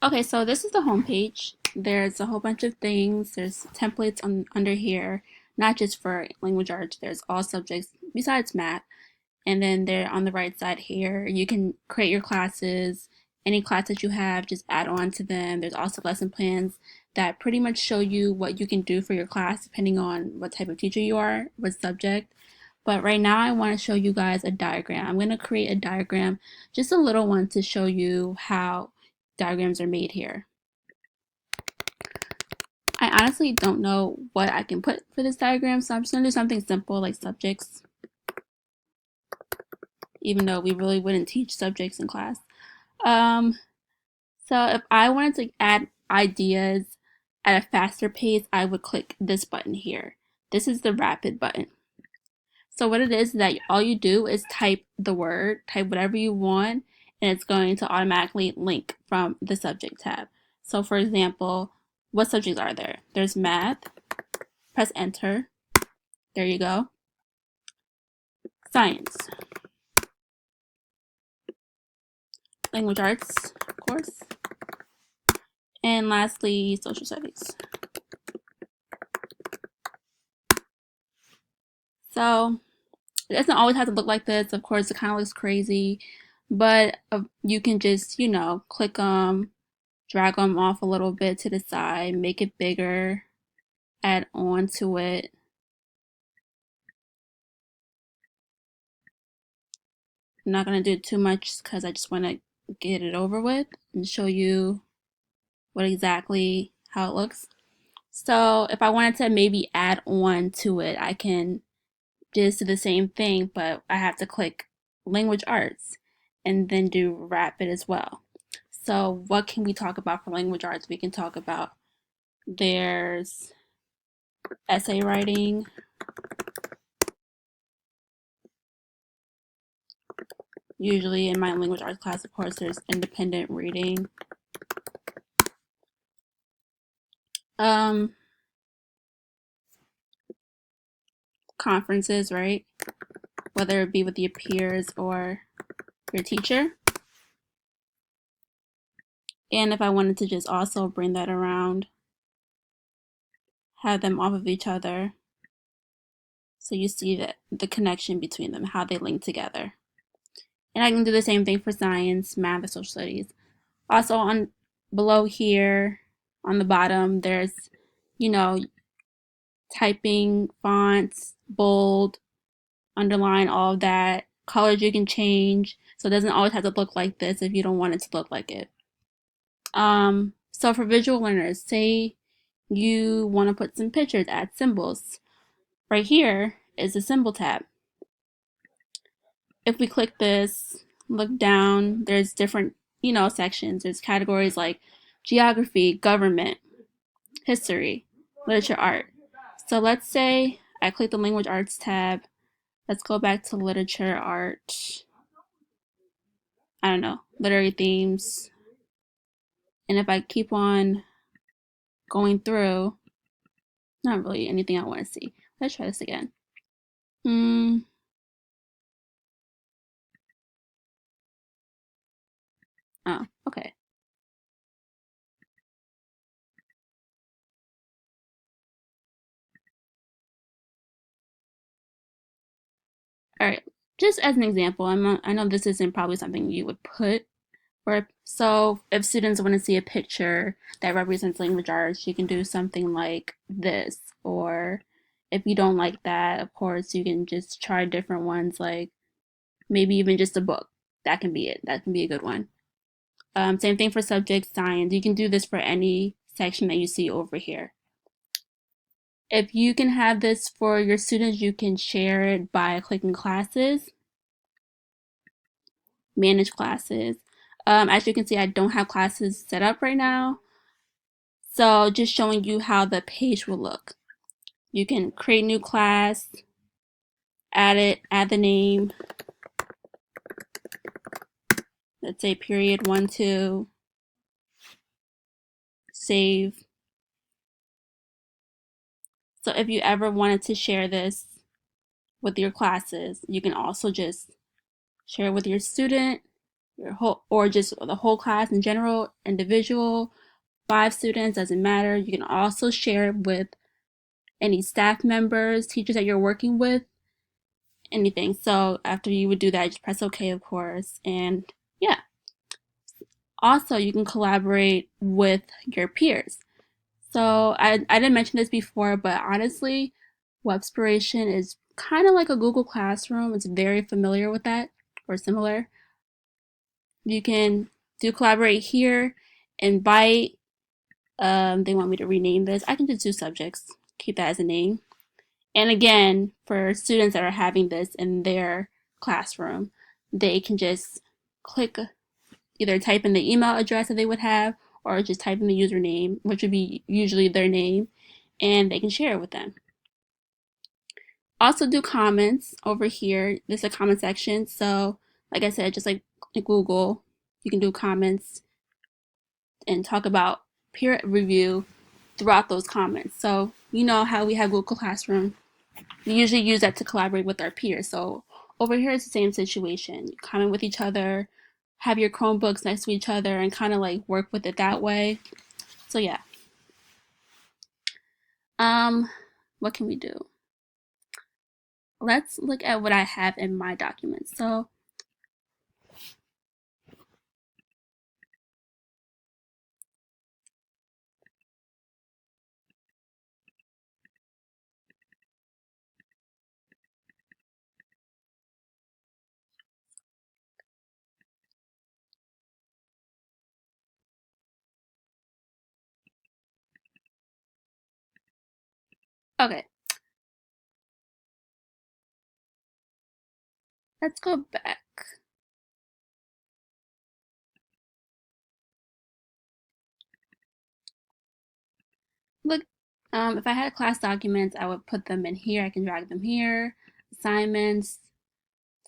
Okay, so this is the home page. There's a whole bunch of things. There's templates under here, not just for language arts. There's all subjects besides math. And then there on the right side here, you can create your classes. Any class that you have, just add on to them. There's also lesson plans that pretty much show you what you can do for your class depending on what type of teacher you are, what subject. But right now I want to show you guys a diagram. I'm going to create a diagram, just a little one to show you how diagrams are made here. I honestly don't know what I can put for this diagram, so I'm just going to do something simple like subjects, even though we really wouldn't teach subjects in class. Um, so if I wanted to add ideas at a faster pace, I would click this button here. This is the rapid button. So what it is that all you do is type the word, type whatever you want, and it's going to automatically link from the subject tab. So for example, what subjects are there? There's math, press enter, there you go. Science, language arts, of course, and lastly, social studies. So it doesn't always have to look like this. Of course, it kind of looks crazy, but you can just, click them, drag them off a little bit to the side, make it bigger, add on to it. I'm not going to do too much because I just want to get it over with and show you what exactly how it looks. So if I wanted to maybe add on to it, I can just do the same thing, but I have to click language arts and then do rapid as well. So what can we talk about for language arts? We can talk about there's essay writing, usually in my language arts class, of course, there's independent reading. Um, Conferences, right? Whether it be with your peers or your teacher. And if I wanted to just also bring that around, have them off of each other, so you see that the connection between them, how they link together. And I can do the same thing for science, math, and social studies. Also on below here on the bottom, there's, you know, typing, fonts, bold, underline, all of that. Colors you can change. So it doesn't always have to look like this if you don't want it to look like it. So for visual learners, say you want to put some pictures, add symbols. Right here is the symbol tab. If we click this, look down, there's different, sections. There's categories like geography, government, history, literature, art. So let's say I click the language arts tab. Let's go back to literature, art, I don't know, literary themes. And if I keep on going through, not really anything I want to see. Let's try this again. Oh, okay. All right. Just as an example, I know this isn't probably something you would put. So if students want to see a picture that represents language arts, you can do something like this. Or if you don't like that, of course, you can just try different ones, like maybe even just a book. That can be it. That can be a good one. Same thing for subject science. You can do this for any section that you see over here. If you can have this for your students, you can share it by clicking classes, manage classes. As you can see, I don't have classes set up right now. So just showing you how the page will look. You can create new class, add it, add the name. Let's say period 1, 2, save. So if you ever wanted to share this with your classes, you can also just share it with your student your whole, or just the whole class in general, individual, 5 students, doesn't matter. You can also share it with any staff members, teachers that you're working with, anything. So after you would do that, just press OK, of course. And yeah. Also, you can collaborate with your peers. So I didn't mention this before, but honestly, Webspiration is kind of like a Google Classroom. It's very familiar with that or similar. You can do collaborate here, invite. They want me to rename this. I can just do subjects, keep that as a name. And again, for students that are having this in their classroom, they can just click, either type in the email address that they would have, or just type in the username, which would be usually their name, and they can share it with them. Also do comments over here. This is a comment section. So like I said, just like Google, you can do comments and talk about peer review throughout those comments. So you know how we have Google Classroom. We usually use that to collaborate with our peers. So over here it's the same situation. You comment with each other, have your Chromebooks next to each other, and kind of like work with it that way. So yeah. What can we do? Let's look at what I have in my documents. So okay, let's go back. Look, if I had class documents, I would put them in here. I can drag them here, assignments,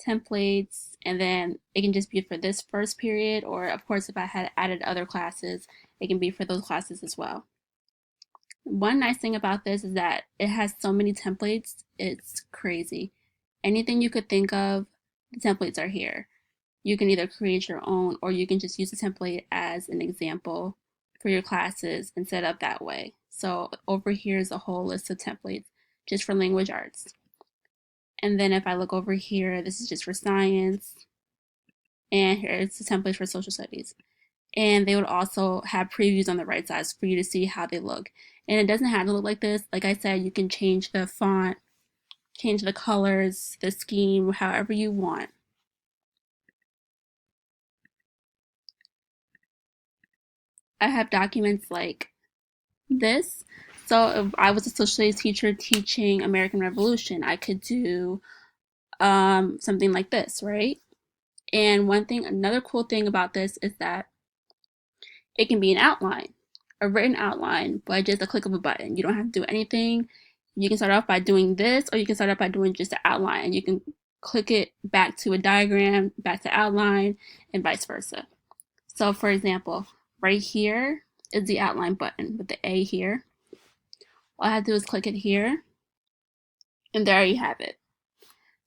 templates, and then it can just be for this first period, or of course, if I had added other classes, it can be for those classes as well. One nice thing about this is that it has so many templates, it's crazy. Anything you could think of, the templates are here. You can either create your own, or you can just use the template as an example for your classes and set up that way. So over here is a whole list of templates just for language arts. And then if I look over here, this is just for science. And here's the templates for social studies. And they would also have previews on the right side for you to see how they look. And it doesn't have to look like this. Like I said, you can change the font, change the colors, the scheme, however you want. I have documents like this. So if I was a social studies teacher teaching American Revolution, I could do something like this, right? And another cool thing about this is that it can be an outline, a written outline, but just a click of a button. You don't have to do anything. You can start off by doing this, or you can start off by doing just an outline. You can click it back to a diagram, back to outline, and vice versa. So for example, right here is the outline button with the A here. All I have to do is click it here, and there you have it.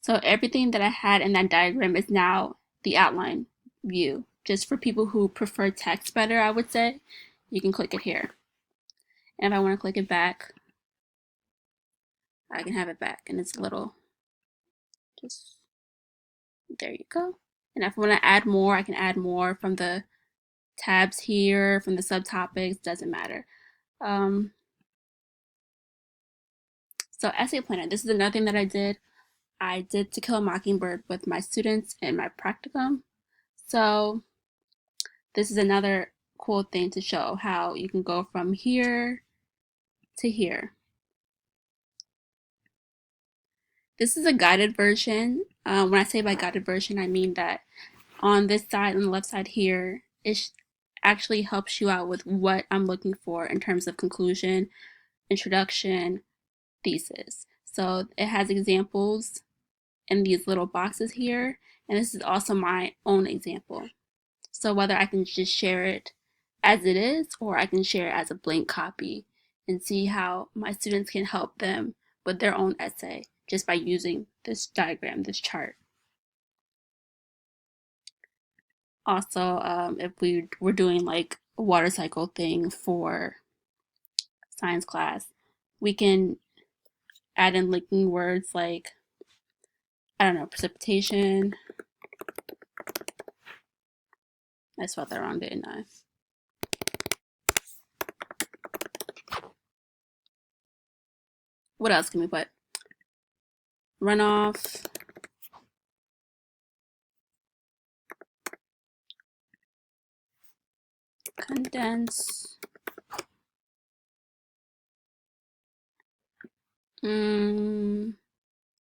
So everything that I had in that diagram is now the outline view. Just for people who prefer text better, I would say, you can click it here. And if I want to click it back, I can have it back, and it's a little, just, there you go. And if I want to add more, I can add more from the tabs here, from the subtopics, doesn't matter. So essay planner, this is another thing that I did. I did To Kill a Mockingbird with my students in my practicum. So this is another cool thing to show how you can go from here to here. This is a guided version. When I say by guided version, I mean that on this side, on the left side here, it actually helps you out with what I'm looking for in terms of conclusion, introduction, thesis. So it has examples in these little boxes here, and this is also my own example. So whether I can just share it as it is, or I can share it as a blank copy and see how my students can help them with their own essay just by using this diagram, this chart. Also, if we were doing like a water cycle thing for science class, we can add in linking words like, I don't know, precipitation. I spelled that wrong, didn't I? What else can we put? Runoff, condense. And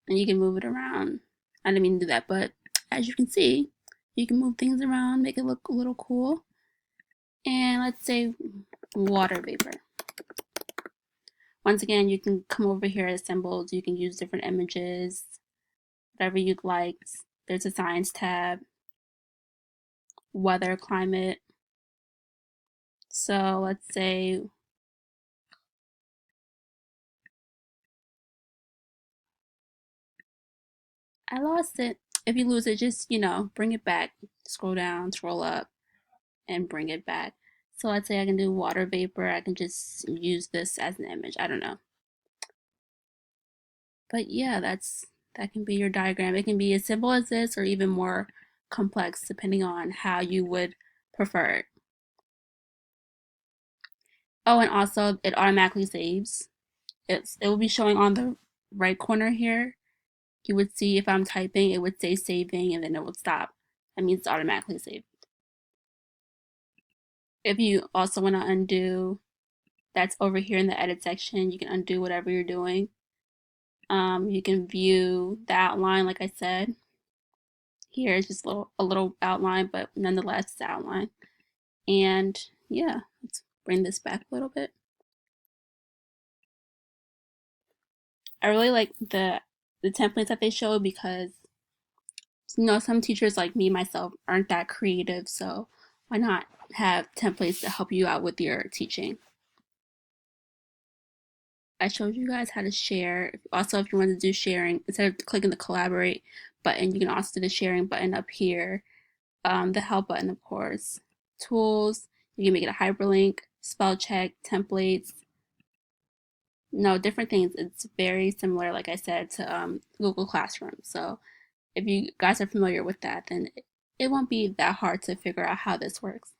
you can move it around. I didn't mean to do that, but as you can see, you can move things around, make it look a little cool. And let's say water vapor. Once again, you can come over here as symbols. You can use different images, whatever you'd like. There's a science tab, weather, climate. So let's say I lost it. If you lose it, just, bring it back. Scroll down, scroll up, and bring it back. So let's say I can do water vapor. I can just use this as an image. I don't know. But yeah, that can be your diagram. It can be as simple as this or even more complex depending on how you would prefer it. Oh, and also it automatically saves. It will be showing on the right corner here. You would see if I'm typing, it would say saving and then it would stop. That means it's automatically saved. If you also want to undo, that's over here in the edit section. You can undo whatever you're doing. You can view the outline, like I said. Here is just a little outline, but nonetheless, it's outline. And yeah, let's bring this back a little bit. I really like the templates that they show because some teachers like me myself aren't that creative, so why not have templates to help you out with your teaching. I showed you guys how to share. Also, if you want to do sharing, instead of clicking the collaborate button, you can also do the sharing button up here. The help button, of course. Tools, you can make it a hyperlink, spell check, templates. No, different things. It's very similar, like I said, to Google Classroom. So if you guys are familiar with that, then it won't be that hard to figure out how this works.